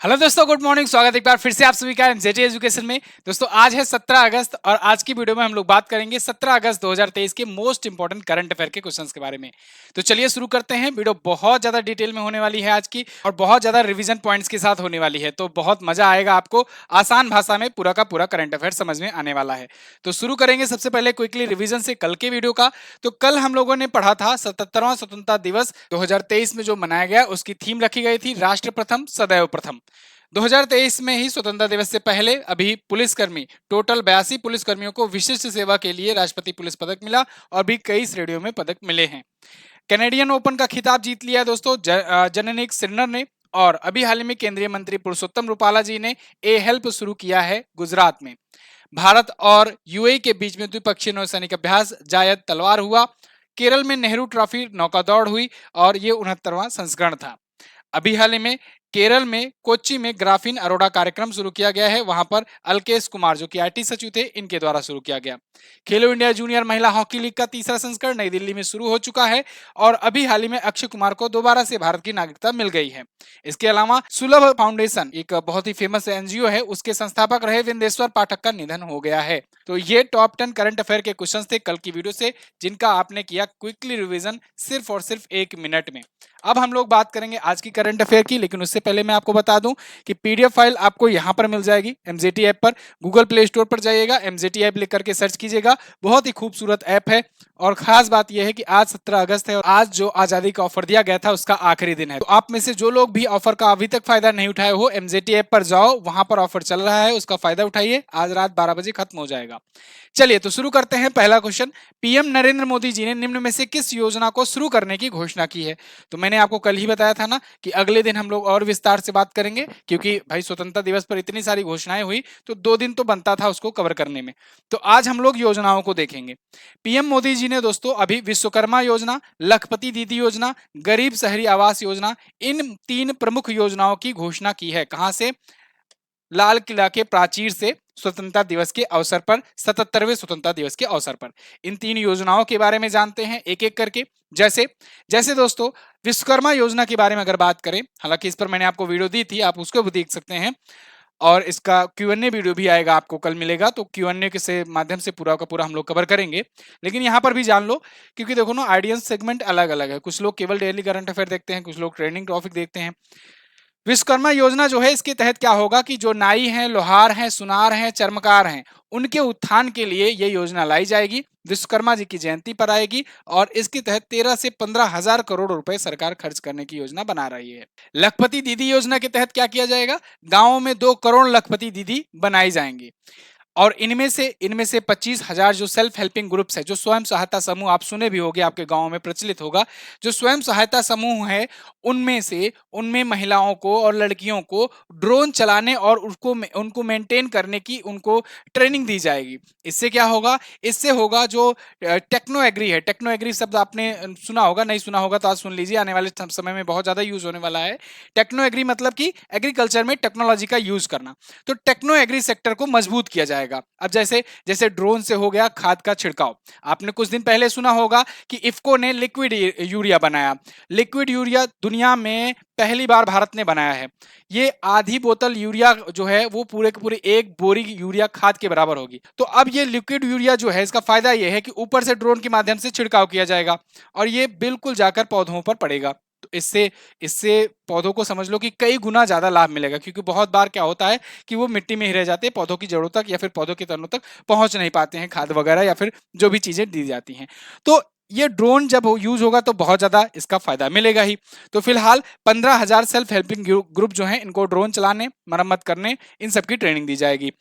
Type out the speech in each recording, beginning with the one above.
Hello दोस्तों, good morning. स्वागत है एक बार फिर से आप सभी का एमजेटी एजुकेशन में। दोस्तों आज है 17 अगस्त और आज की वीडियो में हम लोग बात करेंगे 17 अगस्त 2023 के मोस्ट इंपोर्टेंट करंट अफेयर के क्वेश्चंस के बारे में। तो चलिए शुरू करते हैं। वीडियो बहुत ज्यादा डिटेल में होने वाली है आज की और बहुत ज्यादा रिवीजन पॉइंट्स के साथ होने वाली है, तो बहुत मजा आएगा आपको। आसान भाषा में पूरा का पूरा करंट अफेयर समझ में आने वाला है। तो शुरू करेंगे सबसे पहले क्विकली रिवीजन से कल के वीडियो का। तो कल हम लोगों ने पढ़ा था 77वां स्वतंत्रता दिवस 2023 में जो मनाया गया, उसकी थीम रखी गई थी राष्ट्र प्रथम सदैव प्रथम। 2023 में ही स्वतंत्रता दिवस से पहले अभी पुलिसकर्मी टोटल 82 पुलिसकर्मियों को विशिष्ट सेवा के लिए राष्ट्रपति पुलिस पदक मिला और भी कई श्रेणियों में पदक मिले हैं। कैनेडियन ओपन का खिताब जीत लिया दोस्तों जननिक सिन्नर ने। और अभी हाल ही में केंद्रीय मंत्री पुरुषोत्तम रूपाला जी ने ए हेल्प शुरू किया है गुजरात में। भारत और यूएई के बीच में द्विपक्षीय नौसैनिक अभ्यास जायद तलवार हुआ। केरल में नेहरू ट्रॉफी नौका दौड़ हुई और ये 69वां संस्करण था। अभी हाल ही में केरल में कोच्चि में ग्राफीन अरोड़ा कार्यक्रम शुरू किया गया है। वहां पर अल्केश कुमार जो कि आईटी सचिव थे, इनके द्वारा शुरू किया गया। खेलो इंडिया जूनियर महिला हॉकी लीग का तीसरा संस्करण नई दिल्ली में शुरू हो चुका है और अभी हाल ही में अक्षय कुमार को दोबारा से भारत की नागरिकता मिल गई है। इसके अलावा सुलभ फाउंडेशन एक बहुत ही फेमस एनजीओ है, उसके संस्थापक रहे विंदेश्वर पाठक का निधन हो गया है। तो ये टॉप 10 करंट अफेयर के क्वेश्चन थे कल की वीडियो से, जिनका आपने किया क्विकली रिवीजन सिर्फ और सिर्फ 1 मिनट में। अब हम लोग बात करेंगे आज की करंट अफेयर की, लेकिन उससे पहले मैं आपको बता दूं कि पीडीएफ फाइल आपको यहां पर मिल जाएगी एमजेटी ऐप पर। गूगल प्ले स्टोर पर जाइएगा, एमजेटी ऐप लिख करके सर्च कीजिएगा। बहुत ही खूबसूरत ऐप है और खास बात यह है कि आज 17 अगस्त है और आज जो आजादी का ऑफर दिया गया था उसका आखिरी दिन है। तो आप में से जो लोग भी ऑफर का अभी तक फायदा नहीं उठाए हो, एमजेटी ऐप पर जाओ, वहां पर ऑफर चल रहा है, उसका फायदा उठाइए। आज रात 12 बजे खत्म हो जाएगा। चलिए तो शुरू करते हैं। पहला क्वेश्चन, पीएम नरेंद्र मोदी जी ने निम्न में से किस योजना को शुरू करने की घोषणा की है? तो मैंने आपको कल ही बताया था ना कि अगले दिन हम लोग और विस्तार से बात करेंगे, क्योंकि भाई स्वतंत्रता दिवस पर इतनी सारी घोषणाएं हुई तो 2 दिन तो बनता था उसको कवर करने में। तो आज हम लोग योजनाओं को देखेंगे। पीएम मोदी जी ने दोस्तों अभी विश्वकर्मा योजना, लखपति दीदी योजना, गरीब शहरी आवास योजना, इन 3 प्रमुख योजनाओं की घोषणा की है। कहां से? लाल किला के प्राचीर से स्वतंत्रता दिवस के अवसर पर, 77वें स्वतंत्रता दिवस के अवसर पर। इन 3 योजनाओं के बारे में जानते हैं एक एक करके। जैसे जैसे दोस्तों विश्वकर्मा योजना के बारे में अगर बात करें, हालांकि इस पर मैंने आपको वीडियो दी थी, आप उसको भी देख सकते हैं और इसका क्यूएनए वीडियो भी आएगा, आपको कल मिलेगा। तो क्यूएनए के से माध्यम से पूरा का पूरा हम लोग कवर करेंगे। लेकिन यहाँ पर भी जान लो, क्योंकि देखो ना ऑडियंस सेगमेंट अलग अलग है। कुछ लोग केवल डेली करंट अफेयर देखते हैं, कुछ लोग ट्रेंडिंग टॉपिक देखते हैं। विश्वकर्मा योजना जो है, इसके तहत क्या होगा कि जो नाई हैं, लोहार हैं, सुनार हैं, चर्मकार हैं, उनके उत्थान के लिए ये योजना लाई जाएगी। विश्वकर्मा जी की जयंती पर आएगी और इसके तहत 13 से 15 हजार करोड़ रुपए सरकार खर्च करने की योजना बना रही है। लखपति दीदी योजना के तहत क्या किया जाएगा? गांवों में 2 करोड़ लखपति दीदी बनाई जाएंगी और इनमें से 25,000 जो सेल्फ हेल्पिंग ग्रुप्स है, जो स्वयं सहायता समूह, आप सुने भी होंगे, आपके गांव में प्रचलित होगा, जो स्वयं सहायता समूह है, उनमें महिलाओं को और लड़कियों को ड्रोन चलाने और उनको मेंटेन करने की उनको ट्रेनिंग दी जाएगी। इससे क्या होगा? इससे होगा जो टेक्नो एग्री है, टेक्नो एग्री शब्द आपने सुना होगा, नहीं सुना होगा तो आज सुन लीजिए, आने वाले समय में बहुत ज्यादा यूज होने वाला है। टेक्नो एग्री मतलब कि एग्रीकल्चर में टेक्नोलॉजी का यूज करना। तो टेक्नो एग्री सेक्टर को मजबूत किया जाएगा। अब जैसे जैसे ड्रोन से हो गया खाद का छिड़काव, आपने कुछ दिन पहले सुना होगा कि इफ्को ने लिक्विड यूरिया बनाया। लिक्विड यूरिया दुनिया में पहली बार भारत ने बनाया है। ये आधी बोतल यूरिया जो है वो पूरे के पूरे एक बोरी यूरिया खाद के बराबर होगी। तो अब ये लिक्विड यूरिया जो है, इसका फायदा ये है कि ऊपर से ड्रोन के माध्यम से छिड़काव किया जाएगा और ये बिल्कुल जाकर पौधों पर पड़ेगा। तो इससे इससे पौधों को समझ लो कि कई गुना ज्यादा लाभ मिलेगा, क्योंकि बहुत बार क्या होता है कि वो मिट्टी में ही रह जाते हैं, पौधों की जड़ों तक या फिर पौधों के तनों तक पहुंच नहीं पाते हैं खाद वगैरह या फिर जो भी चीजें दी जाती हैं। तो ये ड्रोन जब यूज होगा तो बहुत ज्यादा इसका फायदा मिलेगा ही। तो फिलहाल 15,000 सेल्फ हेल्पिंग ग्रुप जो हैं, इनको ड्रोन चलाने, मरम्मत करने, इन सबकी ट्रेनिंग दी जाएगी।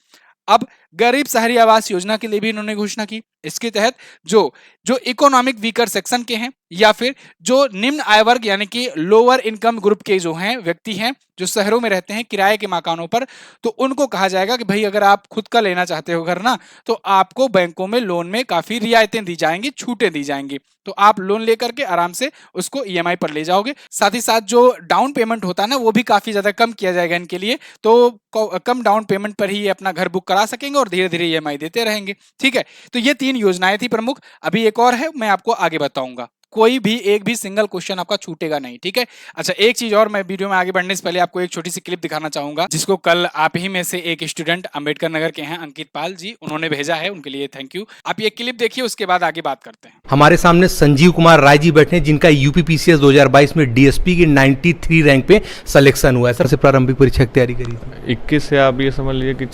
अब गरीब शहरी आवास योजना के लिए भी इन्होंने घोषणा की। इसके तहत जो जो इकोनॉमिक वीकर सेक्शन के हैं या फिर जो निम्न आय वर्ग यानी कि लोअर इनकम ग्रुप के जो हैं व्यक्ति हैं, जो शहरों में रहते हैं किराए के मकानों पर, तो उनको कहा जाएगा कि भाई अगर आप खुद का लेना चाहते हो घर ना, तो आपको बैंकों में लोन में काफी रियायतें दी जाएंगी, छूटें दी जाएंगी। तो आप लोन लेकर के आराम से उसको ईएमआई पर ले जाओगे। साथ ही साथ जो डाउन पेमेंट होता है ना, वो भी काफी ज्यादा कम किया जाएगा इनके लिए। तो कम डाउन पेमेंट पर ही ये अपना घर बुक करा सकेंगे और धीरे धीरे ईएमआई देते रहेंगे। ठीक है, तो ये 3 योजनाएं थी प्रमुख। अभी एक और है, मैं आपको आगे बताऊंगा। कोई भी एक भी सिंगल क्वेश्चन आपका छूटेगा नहीं, ठीक है। अच्छा, एक चीज और, मैं वीडियो में आगे बढ़ने से पहले आपको एक छोटी सी क्लिप दिखाना चाहूंगा, जिसको कल आप ही में से एक स्टूडेंट अंबेडकर नगर के हैं अंकित पाल जी, उन्होंने भेजा है, उनके लिए थैंक यू। आप ये क्लिप देखिए, उसके बाद आगे बात करते हैं। हमारे सामने संजीव कुमार राय जी बैठे हैं, जिनका यूपीपीसीएस 2022 में डीएसपी की 93 रैंक पे सिलेक्शन हुआ है। सर से प्रारंभिक परीक्षा की तैयारी करी 21 से आप ये समझ लीजिए कि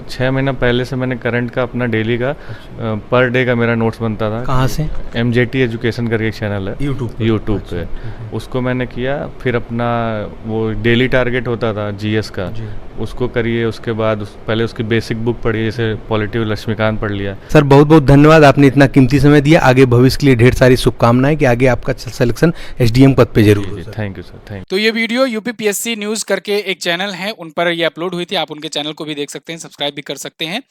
6 महीना पहले से मैंने करंट का अपना डेली का पर डे का मेरा नोट्स बनता था। कहाँ से? MJT एजुकेशन करके एक चैनल है यूट्यूब पे, उसको मैंने किया। फिर अपना वो डेली टारगेट होता था जीएस का, उसको करिए। उसके बाद पहले उसकी बेसिक बुक पढ़िए, जैसे पॉलिटी लक्ष्मीकांत पढ़ लिया। सर बहुत बहुत धन्यवाद, आपने इतना कीमती समय दिया। आगे भविष्य के लिए ढेर सारी शुभकामनाएं कि आगे आपका सिलेक्शन एसडीएम पद पे जरूर हो। Thank you sir, thank you. तो ये वीडियो यूपीपीएससी न्यूज करके एक चैनल है, उन पर ये अपलोड हुई थी। आप उनके चैनल को भी देख सकते हैं, सब्सक्राइब भी कर सकते हैं।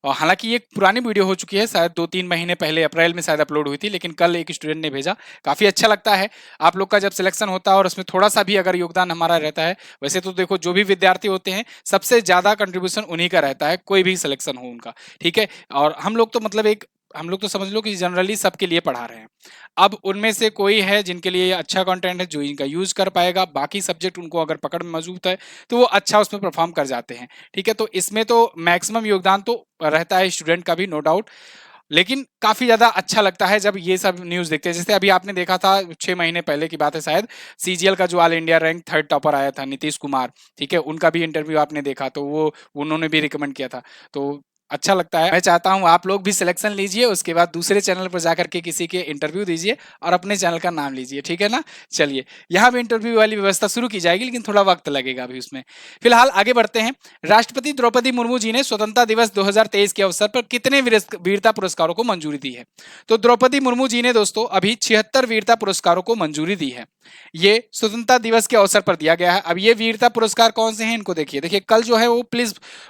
और हालांकि ये पुरानी वीडियो हो चुकी है, शायद 2-3 महीने पहले अप्रैल में शायद अपलोड हुई थी, लेकिन कल एक स्टूडेंट ने भेजा। काफ़ी अच्छा लगता है आप लोग का जब सिलेक्शन होता है और उसमें थोड़ा सा भी अगर योगदान हमारा रहता है। वैसे तो देखो, जो भी विद्यार्थी होते हैं सबसे ज़्यादा कंट्रीब्यूशन उन्हीं का रहता है, कोई भी सिलेक्शन हो उनका, ठीक है। और हम लोग तो मतलब हम लोग तो समझ लो कि जनरली सबके लिए पढ़ा रहे हैं। अब उनमें से कोई है जिनके लिए अच्छा कंटेंट है, जो इनका यूज कर पाएगा, बाकी सब्जेक्ट उनको अगर पकड़ में मौजूद है तो वो अच्छा उसमें परफॉर्म कर जाते हैं, ठीक है। तो इसमें तो मैक्सिमम योगदान तो रहता है स्टूडेंट का भी, नो डाउट। लेकिन काफी ज्यादा अच्छा लगता है जब ये सब न्यूज देखते हैं। जैसे अभी आपने देखा था 6 महीने पहले की बात है शायद, सीजीएल का जो all India rank 3rd topper आया था नीतीश कुमार, ठीक है, उनका भी इंटरव्यू आपने देखा, तो वो उन्होंने भी रिकमेंड किया था। तो अच्छा लगता है। मैं चाहता हूं आप लोग भी सिलेक्शन लीजिए, उसके बाद दूसरे चैनल पर जाकर के किसी के इंटरव्यू दीजिए और अपने चैनल का नाम लीजिए, ठीक है ना। चलिए, यहाँ भी इंटरव्यू वाली व्यवस्था शुरू की जाएगी, लेकिन थोड़ा वक्त लगेगा अभी उसमें। फिलहाल आगे बढ़ते हैं। राष्ट्रपति द्रौपदी मुर्मू जी ने स्वतंत्रता दिवस 2023 के अवसर पर कितने वीरता पुरस्कारों को मंजूरी दी है? तो द्रौपदी मुर्मू जी ने दोस्तों अभी 76 वीरता पुरस्कारों को मंजूरी दी है। ये स्वतंत्रता दिवस के अवसर पर दिया गया है। अब ये वीरता पुरस्कार कौन से हैं इनको देखिए। देखिए, कल जो है वो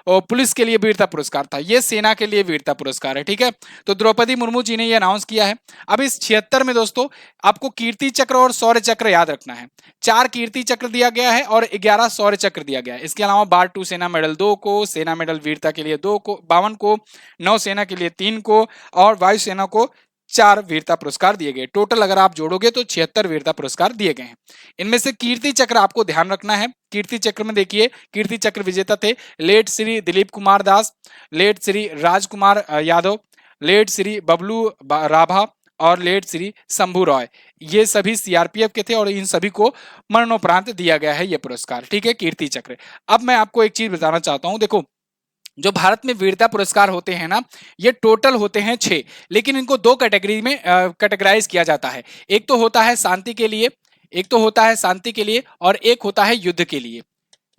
पुलिस के लिए वीरता पुरस्कार था, ये सेना के लिए वीरता पुरस्कार है, ठीक है। तो द्रौपदी मुर्मू जी ने ये अनाउंस किया है। अब इस 76 में दोस्तों आपको कीर्ति चक्र और शौर्य चक्र याद रखना है। 4 कीर्ति चक्र दिया गया है और 11 शौर्य चक्र दिया गया है। इसके अलावा बार 2 सेना मेडल 2 को, सेना मेडल वीरता के लिए 2 को, 52 को, नौसेना के लिए 3 को और वायुसेना को 4 वीरता पुरस्कार दिए गए। टोटल अगर आप जोड़ोगे तो 76 वीरता पुरस्कार दिए गए हैं। इनमें से कीर्ति चक्र आपको ध्यान रखना है। कीर्ति चक्र में देखिए, कीर्ति चक्र विजेता थे late Shri Dilip Kumar Das, late Shri Rajkumar Yadav, late Shri Bablu Rabha और लेट श्री शंभू रॉय। ये सभी सीआरपीएफ के थे और इन सभी को मरणोपरांत दिया गया है ये पुरस्कार, ठीक है, कीर्ति चक्र। अब मैं आपको एक चीज बताना चाहता हूं, देखो जो भारत में वीरता पुरस्कार होते हैं ना, ये टोटल होते हैं 6, लेकिन इनको 2 कैटेगरी में कैटेगराइज किया जाता है। एक तो होता है शांति के लिए, एक तो होता है शांति के लिए और एक होता है युद्ध के लिए।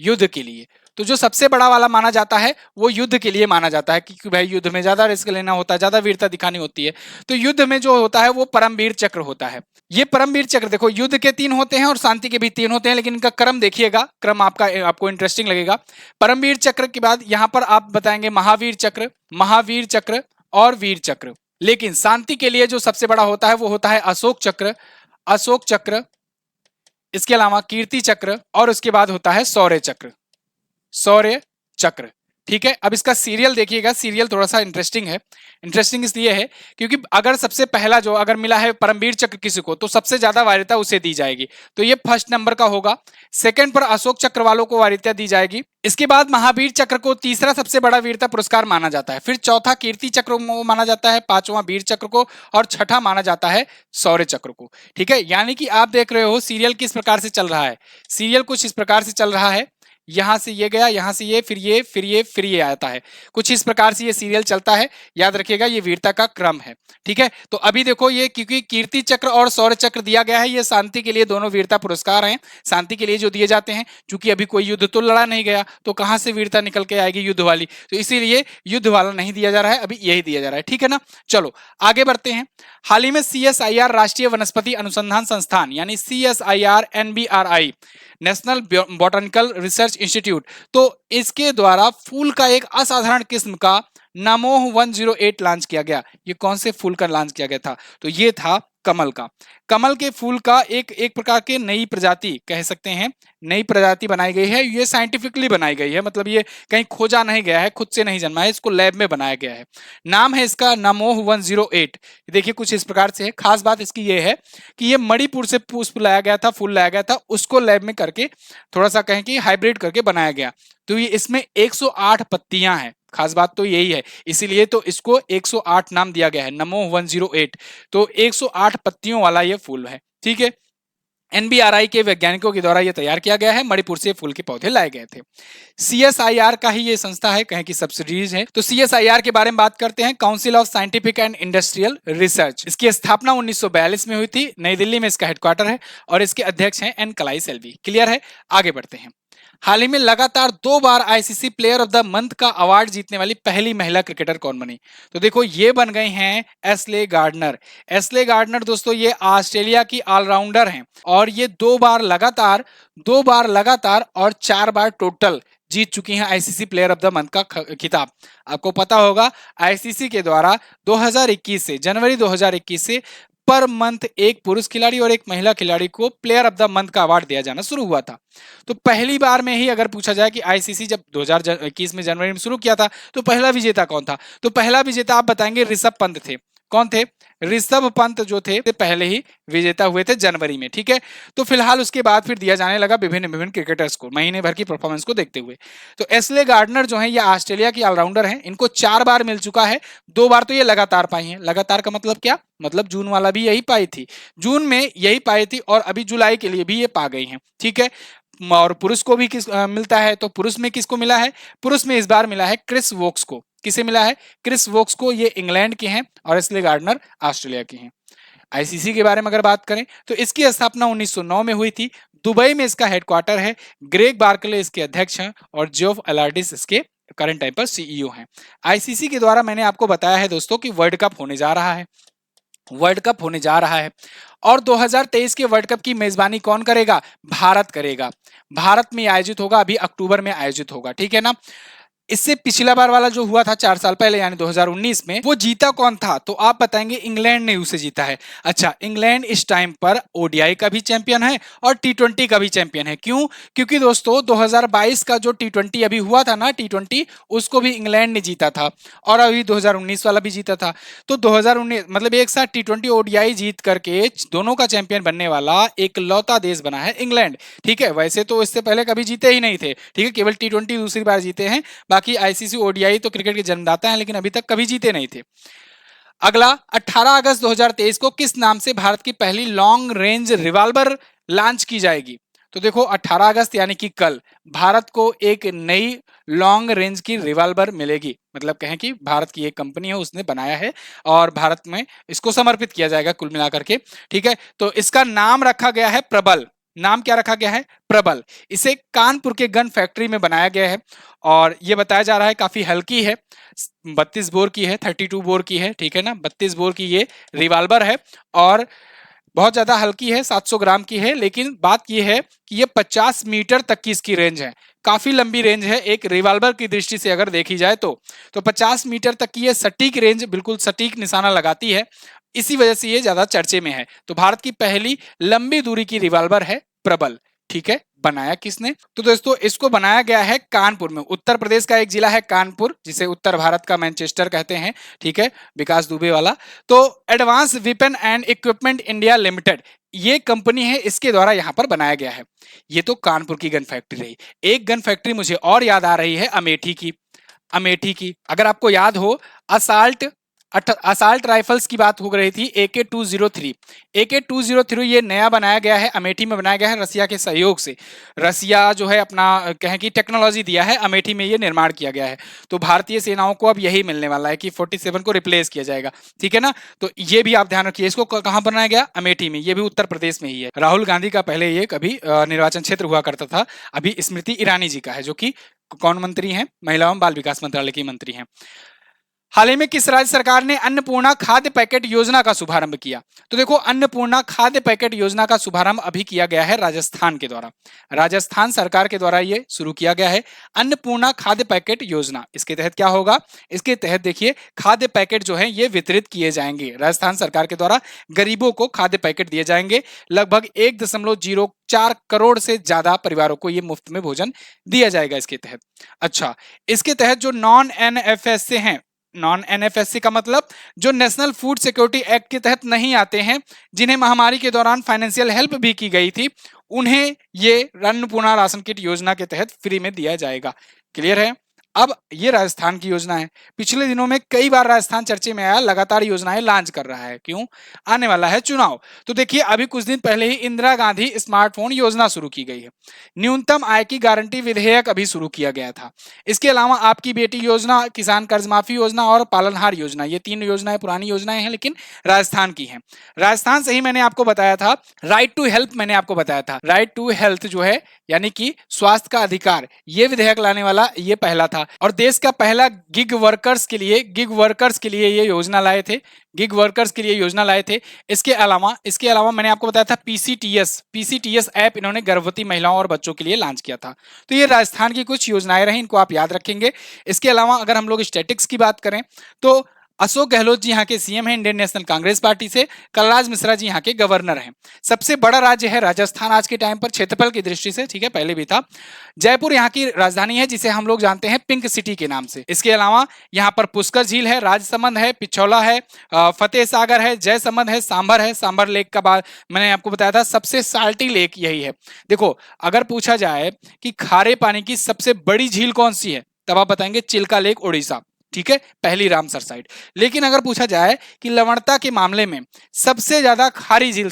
युद्ध के लिए तो जो सबसे बड़ा वाला माना जाता है वो युद्ध के लिए माना जाता है, क्योंकि भाई युद्ध में ज्यादा रिस्क लेना होता है, ज्यादा वीरता दिखानी होती है। तो युद्ध में जो होता है वो परमवीर चक्र होता है। ये परमवीर चक्र देखो, युद्ध के 3 होते हैं और शांति के भी 3 होते हैं, लेकिन इनका क्रम देखिएगा, क्रम आपको इंटरेस्टिंग लगेगा। परमवीर चक्र के बाद यहाँ पर आप बताएंगे महावीर चक्र, महावीर चक्र और वीर चक्र। लेकिन शांति के लिए जो सबसे बड़ा होता है वो होता है अशोक चक्र, अशोक चक्र, इसके अलावा कीर्ति चक्र और उसके बाद होता है शौर्य चक्र, शौर्य चक्र, ठीक है। अब इसका सीरियल देखिएगा, सीरियल थोड़ा सा इंटरेस्टिंग है। इंटरेस्टिंग इसलिए है क्योंकि अगर सबसे पहला जो अगर मिला है परमवीर चक्र किसी को तो सबसे ज्यादा वरीयता उसे दी जाएगी, तो ये फर्स्ट नंबर का होगा। सेकंड पर अशोक चक्र वालों को वरीयता दी जाएगी। इसके बाद महावीर चक्र को तीसरा सबसे बड़ा वीरता पुरस्कार माना जाता है। फिर चौथा कीर्ति चक्र को माना जाता है, पांचवा वीर चक्र को और छठा माना जाता है शौर्य चक्र को, ठीक है। यानी कि आप देख रहे हो सीरियल किस प्रकार से चल रहा है। सीरियल कुछ इस प्रकार से चल रहा है, यहां से ये गया, यहां से ये, फिर ये, फिर ये, फिर ये आता है। कुछ इस प्रकार से ये सीरियल चलता है, याद रखिएगा ये वीरता का क्रम है, ठीक है। तो अभी देखो ये क्योंकि कीर्ति चक्र और शौर्य चक्र दिया गया है, ये शांति के लिए दोनों वीरता पुरस्कार हैं, शांति के लिए जो दिए जाते हैं। क्योंकि अभी कोई युद्ध तो लड़ा नहीं गया तो कहां से वीरता निकल के आएगी युद्ध वाली, तो इसीलिए युद्ध वाला नहीं दिया जा रहा है, अभी यही दिया जा रहा है, ठीक है ना। चलो आगे बढ़ते हैं। हाल ही में CSIR राष्ट्रीय वनस्पति अनुसंधान संस्थान यानी CSIR NBRI national botanical research institute, तो इसके द्वारा फूल का एक असाधारण किस्म का नमोह 108 लॉन्च किया गया। ये कौन से फूल का लॉन्च किया गया था? तो ये था कमल का। कमल के फूल का एक प्रकार के नई प्रजाति कह सकते हैं, नई प्रजाति बनाई गई है। ये साइंटिफिकली बनाई गई है, मतलब ये कहीं खोजा नहीं गया है, खुद से नहीं जन्मा है, इसको लैब में बनाया गया है। नाम है इसका नमोह 108। देखिए कुछ इस प्रकार से है। खास बात इसकी ये है कि ये मणिपुर से पुष्प लाया गया था, फूल लाया गया था, उसको लैब में करके थोड़ा सा कहें कि हाइब्रिड करके बनाया गया। तो ये इसमें 108 पत्तियां हैं। खास बात तो यही है, इसीलिए तो इसको 108 नाम दिया गया है, नमोह 108। तो 108 पत्तियों वाला ये फूल है, ठीक है। एनबीआरआई के वैज्ञानिकों के द्वारा यह तैयार किया गया है। मणिपुर से फूल के पौधे लाए गए थे। सीएसआईआर का ही ये संस्था है, कहें कि सब्सिडीज है। तो सीएसआईआर के बारे में बात करते हैं, council of scientific and industrial research. इसकी स्थापना 1942 में हुई थी, नई दिल्ली में इसका हेडक्वार्टर है और इसके अध्यक्ष हैं एन कलाई सेल्वी। क्लियर है, आगे बढ़ते हैं। हाल ही में लगातार 2 बार ICC player of the month का अवार्ड जीतने वाली पहली महिला क्रिकेटर कौन बनी? तो देखो ये बन गई हैं एस्ले गार्डनर। एस्ले गार्डनर दोस्तों ये ऑस्ट्रेलिया की ऑलराउंडर हैं और ये 2 बार लगातार और 4 बार टोटल जीत चुकी हैं ICC player of the month का खिताब। आपको पता होगा आईसीसी के द्वारा 2021 से, जनवरी 2021 से पर मंथ एक पुरुष खिलाड़ी और एक महिला खिलाड़ी को प्लेयर ऑफ द मंथ का अवार्ड दिया जाना शुरू हुआ था। तो पहली बार में ही अगर पूछा जाए कि आईसीसी जब 2021 में जनवरी में शुरू किया था तो पहला विजेता कौन था? तो पहला विजेता आप बताएंगे ऋषभ पंत थे। कौन थे? ऋषभ पंत जो थे पहले ही विजेता हुए थे जनवरी में, ठीक है। तो फिलहाल उसके बाद फिर दिया जाने लगा विभिन्न क्रिकेटर्स को महीने भर की परफॉर्मेंस को देखते हुए। तो एस्ले गार्डनर जो है ये ऑस्ट्रेलिया की ऑलराउंडर हैं, इनको 4 बार मिल चुका है, 2 बार तो ये लगातार पाई हैं। लगातार का मतलब क्या? मतलब जून वाला भी यही पाई थी, जून में यही पाई थी और अभी जुलाई के लिए भी ये पा गई हैं, ठीक है। और पुरुष को भी मिलता है, तो पुरुष में किसको मिला है? पुरुष में इस बार मिला है क्रिस वोक्स को। किसे मिला है? क्रिस वोक्स को। ये इंग्लैंड के हैं और एस्ले गार्डनर ऑस्ट्रेलिया के हैं। आईसीसी के बारे में अगर बात करें तो इसकी स्थापना 1909 में हुई थी। दुबई में इसका हेडक्वार्टर है। ग्रेग बार्कले इसके अध्यक्ष हैं और जेफ एलार्डिस इसके करंट टाइम पर सीईओ हैं। आईसीसी के द्वारा मैंने आपको बताया है दोस्तों कि वर्ल्ड कप होने जा रहा है, वर्ल्ड कप होने जा रहा है और 2023 के वर्ल्ड कप की मेजबानी कौन करेगा? भारत करेगा। भारत में आयोजित होगा, अभी अक्टूबर में आयोजित होगा, ठीक है ना। इससे पिछला बार वाला जो हुआ था 4 साल पहले यानी 2019 में, वो जीता कौन था? तो आप बताएंगे इंग्लैंड ने उसे जीता है। अच्छा, इंग्लैंड इस टाइम पर ओडीआई का भी चैंपियन है और टी20 का भी चैंपियन है। क्यों? क्योंकि दोस्तों 2022 का जो टी20 अभी हुआ था ना, टी20 उसको भी इंग्लैंड ने जीता था और अभी 2019 वाला भी जीता था। तो 2019 मतलब एक साथ टी20 ओडीआई जीत करके दोनों का चैंपियन बनने वाला एक लौता देश बना है इंग्लैंड, ठीक है। वैसे तो इससे पहले कभी जीते ही नहीं थे, ठीक है, केवल टी20 दूसरी बार जीते हैं। बाकी आईसीसी ओडीआई तो क्रिकेट के जन्मदाता हैं लेकिन अभी तक कभी जीते नहीं थे। अगला 18 अगस्त 2023 को किस नाम से भारत की पहली लॉन्ग रेंज रिवॉल्वर लॉन्च की जाएगी? तो देखो 18 अगस्त यानी कि कल भारत को एक नई लॉन्ग रेंज की रिवॉल्वर मिलेगी। मतलब कहें कि भारत की एक कंपनी है उसने बनाया है और भारत में इसको समर्पित किया जाएगा कुल मिलाकर के, ठीक है। तो इसका नाम रखा गया है प्रबल। नाम क्या रखा गया है? प्रबल। इसे कानपुर के गन फैक्ट्री में बनाया गया है और यह बताया जा रहा है काफी हल्की है, 32 बोर की है, 32 बोर की है, ठीक है ना। 32 बोर की ये रिवॉल्वर है और बहुत ज्यादा हल्की है, 700 ग्राम की है। लेकिन बात यह है कि ये 50 मीटर तक की इसकी रेंज है, काफी लंबी रेंज है एक रिवॉल्वर की दृष्टि से अगर देखी जाए तो 50 मीटर तक की ये सटीक रेंज, बिल्कुल सटीक निशाना लगाती है, इसी वजह से ये ज्यादा चर्चे में है। तो भारत की पहली लंबी दूरी की रिवॉल्वर है प्रबल, ठीक है। बनाया किसने? तो दोस्तों इसको बनाया गया है कानपुर में। उत्तर प्रदेश का एक जिला है कानपुर, जिसे उत्तर भारत का मैनचेस्टर कहते हैं, ठीक है, विकास दुबे वाला। तो advance weapon and equipment India limited ये कंपनी है, इसके द्वारा यहां पर बनाया गया है। ये तो कानपुर की गन फैक्ट्री रही। एक गन फैक्ट्री मुझे और याद आ रही है अमेठी की। अमेठी की अगर आपको याद हो, असाल्ट राइफल्स की बात हो रही थी, AK-203 ये नया बनाया गया है, अमेठी में बनाया गया है रसिया के सहयोग से। रसिया जो है अपना कहें कि टेक्नोलॉजी दिया है, अमेठी में ये निर्माण किया गया है। तो भारतीय सेनाओं को अब यही मिलने वाला है कि 47 को रिप्लेस किया जाएगा, ठीक है ना। तो ये भी आप ध्यान रखिए, इसको कहां बनाया गया? अमेठी में। ये भी उत्तर प्रदेश में ही है। राहुल गांधी का पहले ये कभी निर्वाचन क्षेत्र हुआ करता था, अभी स्मृति ईरानी जी का है, जो कि कौन मंत्री है? महिला एवं बाल विकास मंत्रालय की मंत्री हैं। हाल ही में किस राज्य सरकार ने अन्नपूर्णा खाद्य पैकेट योजना का शुभारंभ किया? तो देखो, अन्नपूर्णा खाद्य पैकेट योजना का शुभारंभ अभी किया गया है राजस्थान के द्वारा। राजस्थान सरकार के द्वारा ये शुरू किया गया है अन्नपूर्णा खाद्य पैकेट योजना। इसके तहत क्या होगा? इसके तहत देखिए खाद्य पैकेट जो है ये वितरित किए जाएंगे। राजस्थान सरकार के द्वारा गरीबों को खाद्य पैकेट दिए जाएंगे। लगभग 1.04 करोड़ से ज्यादा परिवारों को ये मुफ्त में भोजन दिया जाएगा इसके तहत। अच्छा, इसके तहत जो नॉन एनएफएसए हैं, नॉन एनएफएससी का मतलब जो नेशनल फूड सिक्योरिटी एक्ट के तहत नहीं आते हैं, जिन्हें महामारी के दौरान फाइनेंशियल हेल्प भी की गई थी, उन्हें ये अन्नपूर्णा राशन किट योजना के तहत फ्री में दिया जाएगा। क्लियर है? अब ये राजस्थान की योजना है। पिछले दिनों में कई बार राजस्थान चर्चे में आया, लगातार योजनाएं लॉन्च कर रहा है। क्यों? आने वाला है चुनाव। तो देखिए, अभी कुछ दिन पहले ही इंदिरा गांधी स्मार्टफोन योजना शुरू की गई है। न्यूनतम आय की गारंटी विधेयक अभी शुरू किया गया था। इसके अलावा आपकी बेटी योजना, किसान कर्ज माफी योजना और पालनहार योजना, ये 3 योजनाएं पुरानी योजनाएं हैं लेकिन राजस्थान की हैं। राजस्थान से ही मैंने आपको बताया था राइट टू हेल्थ, मैंने आपको बताया था राइट टू हेल्थ जो है यानी कि स्वास्थ्य का अधिकार, ये विधेयक लाने वाला ये पहला था। और देश का पहला गिग वर्कर्स के लिए ये योजना लाए थे। गिग वर्कर्स के लिए योजना लाए थे। इसके अलावा मैंने आपको बताया था पीसीटीएस ऐप इन्होंने गर्भवती महिलाओं और बच्चों के लिए लॉन्च किया था। तो ये राजस्थान की कुछ योजनाएं रही, इनको आप याद रखेंगे। इसके अलावा अगर हम लोग स्टैटिक्स की बात करें तो अशोक गहलोत जी यहाँ के सीएम हैं इंडियन नेशनल कांग्रेस पार्टी से। कलराज मिश्रा जी यहाँ के गवर्नर हैं। सबसे बड़ा राज्य है राजस्थान आज के टाइम पर क्षेत्रफल की दृष्टि से, ठीक है, पहले भी था। जयपुर यहाँ की राजधानी है जिसे हम लोग जानते हैं पिंक सिटी के नाम से। इसके अलावा यहाँ पर पुष्कर झील है, राजसमंद है, पिछौला है, फतेह सागर है, जयसमंद है, सांभर लेक का बात मैंने आपको बताया था, सबसे साल्टी लेक यही है। देखो, अगर पूछा जाए कि खारे पानी की सबसे बड़ी झील कौन सी है, तब आप बताएंगे चिल्का लेक उड़ीसा, ठीक है, पहली रामसर साइड। लेकिन अगर पूछा जाए कि लवणता के मामले में सबसे ज्यादा खारी झील,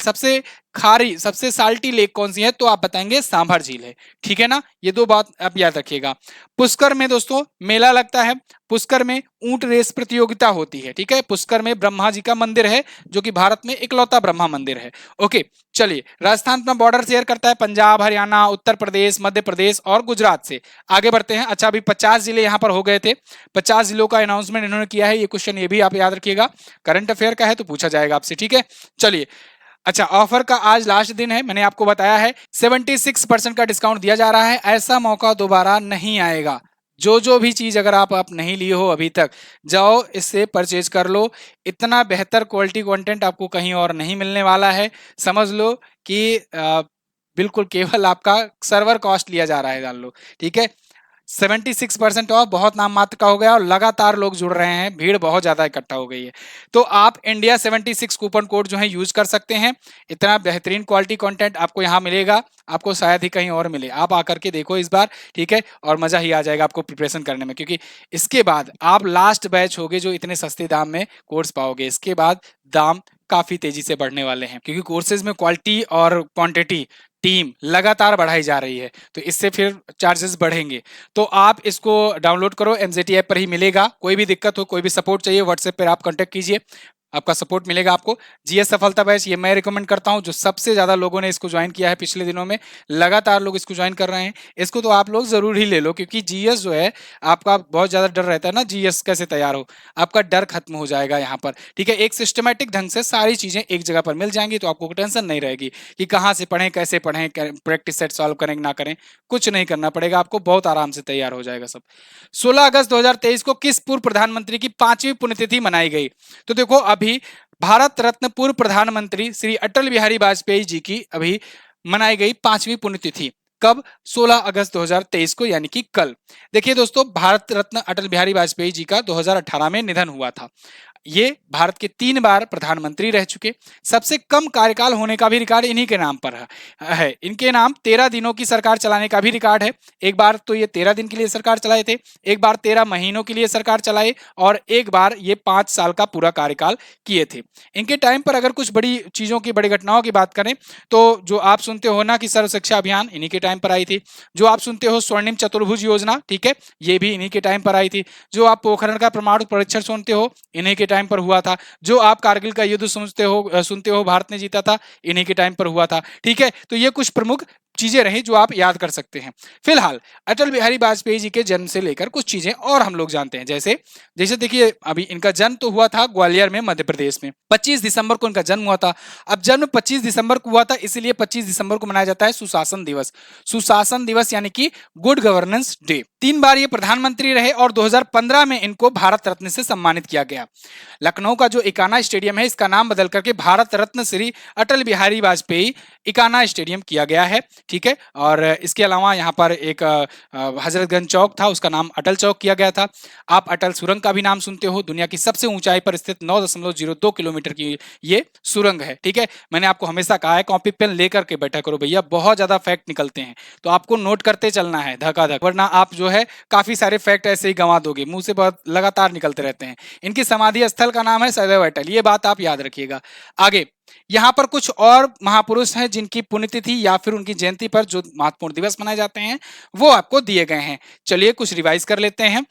सबसे साल्टी लेक कौन सी है, तो आप बताएंगे सांभर झील है। ठीक है ना? ये 2 बात आप याद रखिएगा। पुष्कर में दोस्तों मेला लगता है। पुष्कर में ऊंट रेस प्रतियोगिता होती है। ठीक है, पुष्कर में ब्रह्मा जी का मंदिर है जो कि भारत में इकलौता ब्रह्मा मंदिर है। ओके, चलिए, राजस्थान अपना बॉर्डर शेयर करता है पंजाब, हरियाणा, उत्तर प्रदेश, मध्य प्रदेश और गुजरात से। आगे बढ़ते हैं। अच्छा, अभी 50 जिले यहाँ पर हो गए थे। 50 जिलों का अनाउंसमेंट इन्होंने किया है। ये क्वेश्चन ये भी आप याद रखिएगा, करंट अफेयर का है तो पूछा जाएगा आपसे। ठीक है, चलिए। अच्छा, ऑफर का आज लास्ट दिन है। मैंने आपको बताया है 76% का डिस्काउंट दिया जा रहा है। ऐसा मौका दोबारा नहीं आएगा। जो भी चीज अगर आप नहीं लिए हो अभी तक, जाओ इससे परचेज कर लो। इतना बेहतर क्वालिटी कंटेंट आपको कहीं और नहीं मिलने वाला है। समझ लो कि बिल्कुल केवल आपका सर्वर कॉस्ट लिया जा रहा है, जान लो। ठीक है, 76% ऑफ बहुत नाम मात्र का हो गया और लगातार लोग जुड़ रहे हैं, भीड़ बहुत ज्यादा इकट्ठा हो गई है। तो आप इंडिया 76 कूपन कोड जो है यूज कर सकते हैं। इतना बेहतरीन क्वालिटी कंटेंट आपको यहाँ मिलेगा, आपको शायद ही कहीं और मिले। आप आकर के देखो इस बार, ठीक है, और मजा ही आ जाएगा आपको प्रिपरेशन करने में, क्योंकि इसके बाद आप लास्ट बैच होगे जो इतने सस्ते दाम में कोर्स पाओगे। इसके बाद दाम काफी तेजी से बढ़ने वाले हैं, क्योंकि कोर्सेज में क्वालिटी और क्वांटिटी टीम लगातार बढ़ाई जा रही है, तो इससे फिर चार्जेस बढ़ेंगे। तो आप इसको डाउनलोड करो, एमजेटी ऐप पर ही मिलेगा। कोई भी दिक्कत हो, कोई भी सपोर्ट चाहिए, व्हाट्सएप पर आप कांटेक्ट कीजिए, आपका सपोर्ट मिलेगा आपको। जीएस सफलता बैच ये मैं रिकमेंड करता हूं, जो सबसे ज्यादा लोगों ने इसको ज्वाइन किया है पिछले दिनों में, लगातार लोग इसको ज्वाइन कर रहे हैं। इसको तो आप लोग जरूर ही ले लो, क्योंकि जीएस जो है आपका बहुत ज्यादा डर रहता है ना, जीएस कैसे तैयार हो, आपका डर खत्म हो जाएगा यहाँ पर। ठीक है, एक सिस्टमेटिक ढंग से सारी चीजें एक जगह पर मिल जाएंगी, तो आपको टेंशन नहीं रहेगी कि कहाँ से पढ़ें, कैसे पढ़ें, प्रैक्टिस सेट सॉल्व करें ना करें, कुछ नहीं करना पड़ेगा आपको, बहुत आराम से तैयार हो जाएगा सब। 16 अगस्त 2023 को किस पूर्व प्रधानमंत्री की 5वीं पुण्यतिथि मनाई गई? तो देखो, अभी भारत रत्न पूर्व प्रधानमंत्री श्री अटल बिहारी वाजपेयी जी की अभी मनाई गई 5वीं पुण्यतिथि। कब? 16 अगस्त 2023 को, यानी कि कल। देखिए दोस्तों, भारत रत्न अटल बिहारी वाजपेयी जी का 2018 में निधन हुआ था। ये भारत के 3 बार प्रधानमंत्री रह चुके। सबसे कम कार्यकाल होने का भी रिकॉर्ड इन्हीं के नाम पर है। इनके नाम 13 दिनों की सरकार चलाने का भी रिकॉर्ड है। एक बार तो ये 13 दिन के लिए सरकार चलाए थे, एक बार 13 महीनों के लिए सरकार चलाए, और एक बार ये 5 साल का पूरा कार्यकाल किए थे। इनके टाइम पर अगर कुछ बड़ी चीजों की, बड़ी घटनाओं की बात करें तो जो आप सुनते हो ना कि सर्व शिक्षा अभियान, इन्हीं के टाइम पर आई थी। जो आप सुनते हो स्वर्णिम चतुर्भुज योजना, ठीक है, ये भी इन्हीं के टाइम पर आई थी। जो आप पोखरण का परमाणु परीक्षण सुनते हो, इन्हीं के टाइम पर हुआ था। जो आप कारगिल का युद्ध सुनते हो, भारत ने जीता था, इन्हीं के टाइम पर हुआ था। ठीक है, तो ये कुछ प्रमुख चीजें रही जो आप याद कर सकते हैं। फिलहाल अटल बिहारी वाजपेयी जी के जन्म से लेकर कुछ चीजें और हम लोग जानते हैं। जैसे जैसे देखिए, अभी इनका जन्म तो हुआ था ग्वालियर में, मध्य प्रदेश में, 25 दिसंबर को इनका जन्म हुआ था। अब जन्म 25 दिसंबर को हुआ था, इसलिए 25 दिसंबर को मनाया जाता है सुशासन दिवस। सुशासन दिवस यानी कि गुड गवर्नेंस डे। 3 बार ये प्रधानमंत्री रहे और 2015 में इनको भारत रत्न से सम्मानित किया गया। लखनऊ का जो इकाना स्टेडियम है, इसका नाम बदल करके भारत रत्न श्री अटल बिहारी वाजपेयी इकाना स्टेडियम किया गया है। ठीक है, और इसके अलावा यहाँ पर एक हजरतगंज चौक था, उसका नाम अटल चौक किया गया था। आप अटल सुरंग का भी नाम सुनते हो, दुनिया की सबसे ऊंचाई पर स्थित 9.02 किलोमीटर की ये सुरंग है। ठीक है, मैंने आपको हमेशा कहा है कॉपी पेन लेकर के बैठा करो भैया, बहुत ज्यादा फैक्ट निकलते हैं, तो आपको नोट करते चलना है धकाधक, वरना आप जो है काफी सारे फैक्ट ऐसे ही गंवा दोगे, मुंह से बहुत लगातार निकलते रहते हैं। इनकी समाधि स्थल का नाम है सदैव अटल, ये बात आप याद रखिएगा। आगे यहाँ पर कुछ और महापुरुष हैं जिनकी पुण्यतिथि या फिर उनकी जयंती पर जो महत्वपूर्ण दिवस मनाए जाते हैं वो आपको दिए गए हैं। चलिए कुछ रिवाइज कर लेते हैं।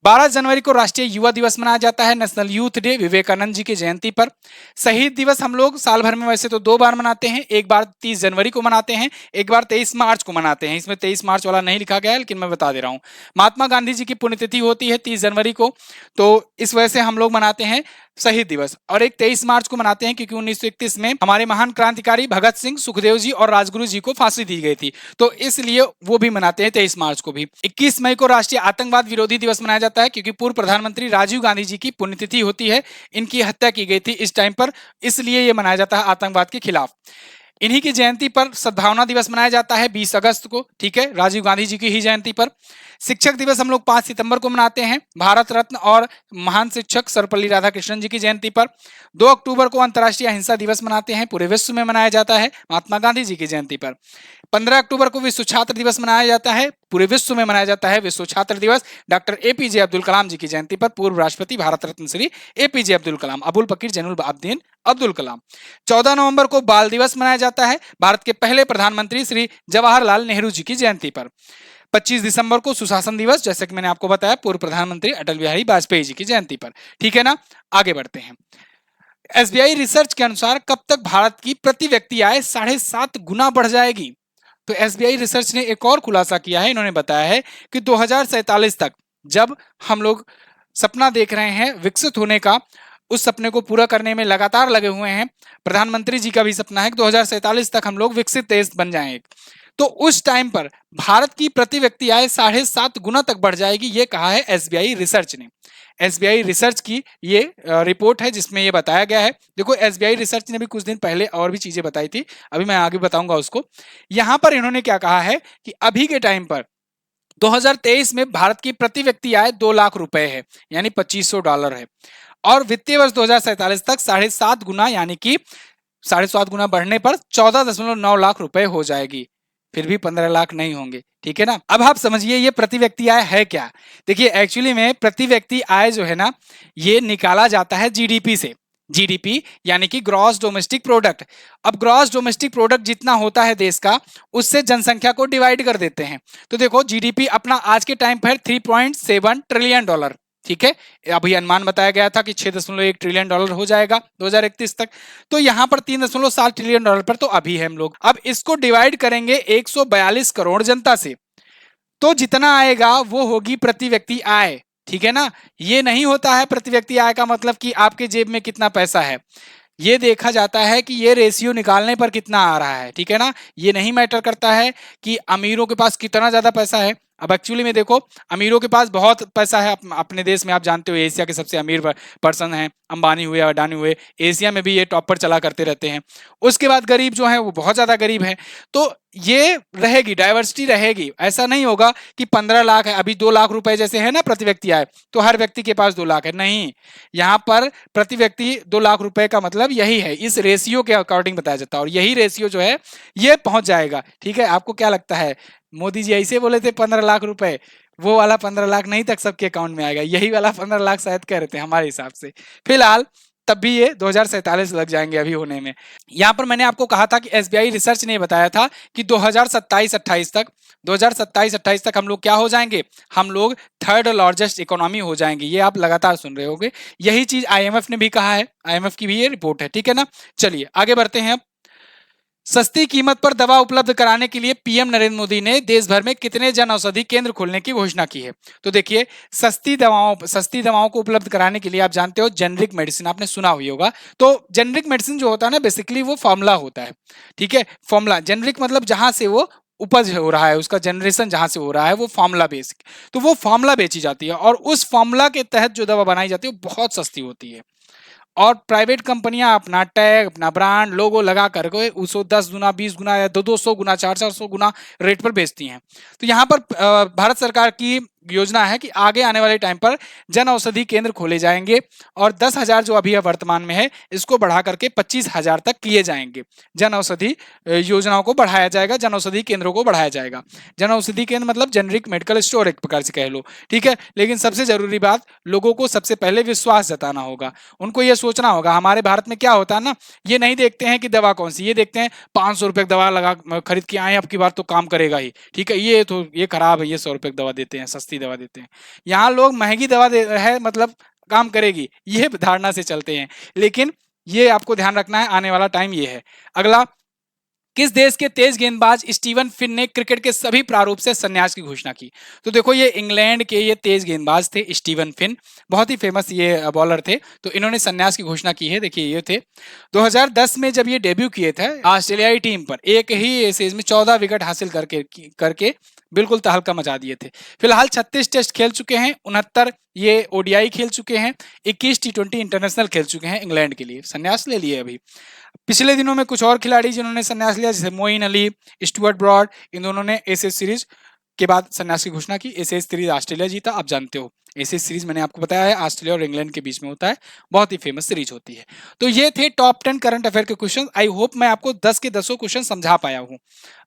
12 जनवरी को राष्ट्रीय युवा दिवस मनाया जाता है, national youth day, Vivekananda ji की जयंती पर। शहीद दिवस हम लोग साल भर में वैसे तो 2 बार मनाते हैं, एक बार 30 जनवरी को मनाते हैं, एक बार 23 मार्च को मनाते हैं। इसमें 23 मार्च वाला नहीं लिखा गया है, लेकिन मैं बता दे रहा हूं। महात्मा गांधी जी की पुण्यतिथि होती है 30 जनवरी को, तो इस वजह से हम लोग मनाते हैं शहीद दिवस। और एक 23 मार्च को मनाते हैं क्योंकि 1931 में हमारे महान क्रांतिकारी भगत सिंह, सुखदेव जी और राजगुरु जी को फांसी दी गई थी, तो इसलिए वो भी मनाते हैं 23 मार्च को भी। 21 मई को राष्ट्रीय आतंकवाद विरोधी दिवस मनाया जाता है क्योंकि पूर्व प्रधानमंत्री राजीव गांधी जी की पुण्यतिथि होती है, इनकी हत्या की गई थी इस टाइम पर, इसलिए ये मनाया जाता है आतंकवाद के खिलाफ। इन्हीं की जयंती पर सद्भावना दिवस मनाया जाता है 20 अगस्त को। ठीक है, राजीव गांधी जी की ही जयंती पर। शिक्षक दिवस हम लोग 5 सितंबर को मनाते हैं, भारत रत्न और महान शिक्षक सर्वपल्ली राधाकृष्णन जी की जयंती पर। 2 अक्टूबर को अंतर्राष्ट्रीय अहिंसा दिवस मनाते हैं, पूरे विश्व में मनाया जाता है महात्मा गांधी जी की जयंती पर। 15 अक्टूबर को विश्व छात्र दिवस मनाया जाता है, पूरे विश्व में मनाया जाता है विश्व छात्र दिवस, डॉक्टर एपीजे अब्दुल कलाम जी की जयंती पर, पूर्व राष्ट्रपति भारत रत्न श्री एपीजे अब्दुल कलाम, अबुल पकीर जैनुल आबदीन अब्दुल कलाम। 14 नवंबर को बाल दिवस मनाया जाता है, भारत के पहले प्रधानमंत्री श्री जवाहरलाल नेहरू जी की जयंती पर। 25 दिसंबर को सुशासन दिवस, जैसे कि मैंने आपको बताया, पूर्व प्रधानमंत्री अटल बिहारी वाजपेयी जी की जयंती पर। ठीक है ना, आगे बढ़ते हैं। एसबीआई रिसर्च के अनुसार कब तक भारत की प्रति व्यक्ति आय 7.5 गुना बढ़ जाएगी? तो एसबीआई रिसर्च ने एक और खुलासा किया है, इन्होंने बताया है कि 2047 तक, जब हम लोग सपना देख रहे हैं विकसित होने का, उस सपने को पूरा करने में लगातार लगे हुए हैं। प्रधानमंत्री जी का भी सपना है कि 2047 तक हम लोग विकसित देश बन जाएं, तो उस टाइम पर भारत की प्रति व्यक्ति आय 7.5 गुना तक बढ़ जाएगी, ये कहा है एसबीआई रिसर्च ने। एसबीआई रिसर्च की ये रिपोर्ट है जिसमें ये बताया गया है। देखो, एसबीआई रिसर्च ने भी कुछ दिन पहले और भी चीजें बताई थी, अभी मैं आगे बताऊंगा उसको। यहां पर इन्होंने क्या कहा है कि अभी के टाइम पर 2023 में भारत की प्रति व्यक्ति आय 2 लाख रुपए है, यानी $2500 है, और वित्तीय वर्ष 2047 तक 7.5 गुना यानी कि 7.5 गुना बढ़ने पर 14.9 लाख रुपए हो जाएगी। फिर भी 15 लाख नहीं होंगे। ठीक है ना, अब आप समझिए ये प्रति व्यक्ति आय है क्या। देखिए, एक्चुअली में प्रति व्यक्ति आय जो है ना, ये निकाला जाता है जीडीपी से। जीडीपी यानी कि ग्रॉस डोमेस्टिक प्रोडक्ट। अब ग्रॉस डोमेस्टिक प्रोडक्ट जितना होता है देश का, उससे जनसंख्या को डिवाइड कर देते हैं। तो देखो, जीडीपी अपना आज के टाइम पर $3.7 ट्रिलियन। ठीक है, अभी अनुमान बताया गया था कि $6.1 ट्रिलियन हो जाएगा 2031 तक, तो यहां पर $3.7 ट्रिलियन पर तो अभी है हम लोग। अब इसको डिवाइड करेंगे 142 करोड़ जनता से, तो जितना आएगा वो होगी प्रति व्यक्ति आय। ठीक है ना, ये नहीं होता है प्रति व्यक्ति आय का मतलब कि आपके जेब में कितना पैसा है, ये देखा जाता है कि ये रेशियो निकालने पर कितना आ रहा है। ठीक है ना, ये नहीं मैटर करता है कि अमीरों के पास कितना ज्यादा पैसा है। अब एक्चुअली में देखो, अमीरों के पास बहुत पैसा है अपने देश में, आप जानते हो एशिया के सबसे अमीर पर्सन हैं, अंबानी हुए, अडानी हुए, एशिया में भी ये टॉप पर चला करते रहते हैं। उसके बाद गरीब जो है वो बहुत ज्यादा गरीब है, तो ये रहेगी, डाइवर्सिटी रहेगी। ऐसा नहीं होगा कि 15 लाख है, अभी 2 लाख रुपए जैसे है ना प्रति व्यक्ति आय, तो हर व्यक्ति के पास 2 लाख है, नहीं। यहाँ पर प्रति व्यक्ति 2 लाख रुपए का मतलब यही है, इस रेशियो के अकॉर्डिंग बताया जाता है, और यही रेशियो जो है ये पहुंच जाएगा। ठीक है, आपको क्या लगता है, मोदी जी ऐसे बोले थे 15 लाख रुपए, वो वाला 15 लाख नहीं तक सबके अकाउंट में आएगा, यही वाला 15 लाख शायद कह रहे थे हमारे हिसाब से। फिलहाल तब भी ये 2047 लग जाएंगे अभी होने में। यहां पर मैंने आपको कहा था कि एसबीआई रिसर्च ने बताया था कि 2027-28 तक हम लोग क्या हो जाएंगे, हम लोग 3rd लार्जेस्ट इकोनॉमी हो जाएंगे। ये आप लगातार सुन रहे होंगे, यही चीज आईएमएफ ने भी कहा है, आईएमएफ की भी ये रिपोर्ट है। ठीक है ना, चलिए आगे बढ़ते हैं। सस्ती कीमत पर दवा उपलब्ध कराने के लिए पीएम नरेंद्र मोदी ने देश भर में कितने जन औषधि केंद्र खोलने की घोषणा की है? तो देखिए, सस्ती दवाओं को उपलब्ध कराने के लिए आप जानते हो जेनरिक मेडिसिन आपने सुना हुई होगा। तो जेनरिक मेडिसिन जो होता है ना, बेसिकली वो फॉर्मूला होता है। ठीक है, फॉर्मूला जेनरिक मतलब जहां से वो उपज हो रहा है, उसका जनरेशन जहां से हो रहा है वो फॉर्मूला बेसिक, तो वो फॉर्मूला बेची जाती है और उस फॉर्मूला के तहत जो दवा बनाई जाती है वो बहुत सस्ती होती है। और प्राइवेट कंपनियां अपना टैग, अपना ब्रांड, लोगो लगा करके उसको 10 गुना, 20 गुना या 200 गुना, 400 गुना रेट पर बेचती हैं। तो यहाँ पर भारत सरकार की योजना है कि आगे आने वाले टाइम पर जन औषधि केंद्र खोले जाएंगे और 10,000 जो अभी वर्तमान में है इसको बढ़ा करके 25,000 तक किए जाएंगे। जन औषधि योजनाओं को बढ़ाया जाएगा, जन औषधि केंद्रों को बढ़ाया जाएगा। जन औषधि केंद्र मतलब जेनरिक मेडिकल स्टोर एक प्रकार से कह लो। ठीक है, लेकिन सबसे जरूरी बात, लोगों को सबसे पहले विश्वास जताना होगा। उनको ये सोचना होगा, हमारे भारत में क्या होता है ना, ये नहीं देखते हैं कि दवा कौन सी, ये देखते हैं 500 रुपए दवा लगा खरीद के आए, अब की बार तो काम करेगा ही। ठीक है, ये खराब है, ये 100 रुपए दवा देते हैं, सस्ती दवा देते हैं। यहाँ लोग महंगी दवा दे है मतलब काम करेगी, ये धारणा से चलते हैं। लेकिन ये आपको ध्यान रखना है, आने वाला टाइम ये है। अगला, किस देश के तेज गेंदबाज स्टीवन फिन ने क्रिकेट के सभी प्रारूप से संन्यास की घोषणा की? तो देखो, ये इंग्लैंड के ये तेज गेंदबाज थे स्टीवन फिन, बहुत ही फेमस ये बॉलर थे। तो इन्होंने संन्यास की घोषणा की है। देखिए, ये थे 2010 में जब ये डेब्यू किए थे ऑस्ट्रेलियाई टीम पर, एक ही सीरीज में 14 विकेट हासिल करके बिल्कुल तहलका मचा दिए थे। फिलहाल 36 टेस्ट खेल चुके हैं, 69 ये ओडीआई खेल चुके हैं, 21 टी20 इंटरनेशनल खेल चुके हैं इंग्लैंड के लिए। संन्यास ले लिए अभी। पिछले दिनों में कुछ और खिलाड़ी जिन्होंने संन्यास लिया, जैसे मोइन अली, स्टुअर्ट ब्रॉड, इन दोनों ने एशेज सीरीज के बाद संन्यास की घोषणा की। एशेज सीरीज ऑस्ट्रेलिया जीता, आप जानते हो। एशेज सीरीज मैंने आपको बताया है ऑस्ट्रेलिया और इंग्लैंड के बीच में होता है, बहुत ही फेमस सीरीज होती है। तो ये थे टॉप 10 करंट अफेयर के क्वेश्चन। आई होप मैं आपको 10 के 10 क्वेश्चन समझा पाया हूँ।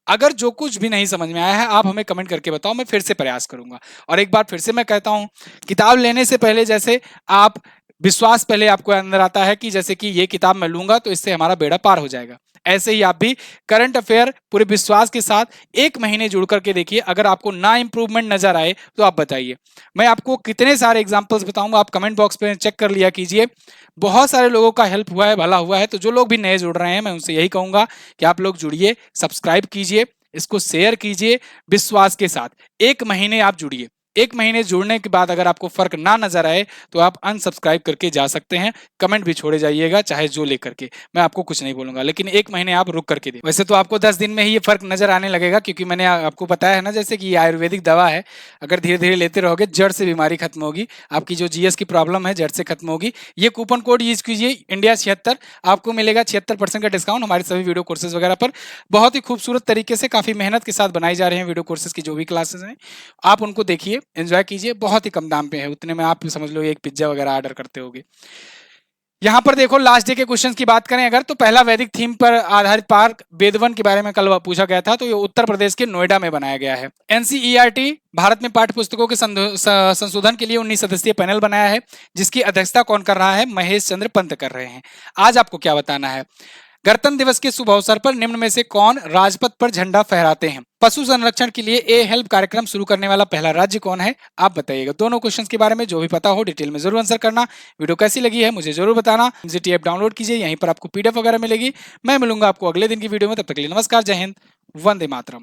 अगर जो कुछ भी नहीं समझ में आया है आप हमें कमेंट करके बताओ, मैं फिर से प्रयास करूंगा। और एक बार फिर से मैं कहता हूं, किताब लेने से पहले जैसे आप विश्वास पहले आपको अंदर आता है कि जैसे कि ये किताब मैं लूंगा तो इससे हमारा बेड़ा पार हो जाएगा, ऐसे ही आप भी करंट अफेयर पूरे विश्वास के साथ 1 महीने जुड़ करके देखिए। अगर आपको ना इंप्रूवमेंट नजर आए तो आप बताइए, मैं आपको कितने सारे एग्जांपल्स बताऊंगा, आप कमेंट बॉक्स पे चेक कर लिया कीजिए। बहुत सारे लोगों का हेल्प हुआ है, भला हुआ है। तो जो लोग भी नए जुड़ रहे हैं, मैं उनसे यही कहूंगा कि आप लोग जुड़िए, सब्सक्राइब कीजिए, इसको शेयर कीजिए विश्वास के साथ। 1 महीने आप जुड़िए, 1 महीने जुड़ने के बाद अगर आपको फर्क ना नजर आए तो आप अनसब्सक्राइब करके जा सकते हैं। कमेंट भी छोड़े जाइएगा, चाहे जो लेकर के, मैं आपको कुछ नहीं बोलूंगा, लेकिन 1 महीने आप रुक करके दे। वैसे तो आपको 10 दिन में ही ये फर्क नजर आने लगेगा, क्योंकि मैंने आपको बताया है ना, जैसे कि ये आयुर्वेदिक दवा है, अगर धीरे धीरे लेते रहोगे जड़ से बीमारी खत्म होगी, आपकी जो जीएस की प्रॉब्लम है जड़ से खत्म होगी। ये कूपन कोड यूज कीजिए इंडिया 76, आपको मिलेगा 76% का डिस्काउंट हमारे सभी वीडियो कोर्सेज वगैरह पर। बहुत ही खूबसूरत तरीके से, काफी मेहनत के साथ बनाई जा रहे हैं वीडियो कोर्सेज की जो भी क्लासेस हैं, आप उनको देखिए, एंजॉय कीजिए। बहुत ही कम दाम पे है, उतने में आप समझ लो एक पिज्जा वगैरह ऑर्डर करते होगे। यहाँ पर देखो, लास्ट डे के क्वेश्चंस की बात करें अगर, तो पहला वैदिक थीम पर आधारित पार्क बेदवन के बारे में कल पूछा गया था, तो ये उत्तर प्रदेश के नोएडा में बनाया गया है। एनसीईआरटी भारत में पाठ्य पुस्तकों के संशोधन के लिए 19 सदस्यीय पैनल बनाया है, जिसकी अध्यक्षता कौन कर रहा है? महेश चंद्र पंत कर रहे हैं। आज आपको क्या बताना है? गणतंत्र दिवस के शुभ अवसर पर निम्न में से कौन राजपथ पर झंडा फहराते हैं? पशु संरक्षण के लिए ए हेल्प कार्यक्रम शुरू करने वाला पहला राज्य कौन है? आप बताइएगा। दोनों क्वेश्चंस के बारे में जो भी पता हो डिटेल में जरूर आंसर करना। वीडियो कैसी लगी है मुझे जरूर बताना। एनजीटी ऐप डाउनलोड कीजिए, यहीं पर आपको पीडीएफ वगैरह मिलेगी। मैं मिलूंगा आपको अगले दिन की वीडियो में, तब तक के लिए नमस्कार, जय हिंद, वंदे मातरम।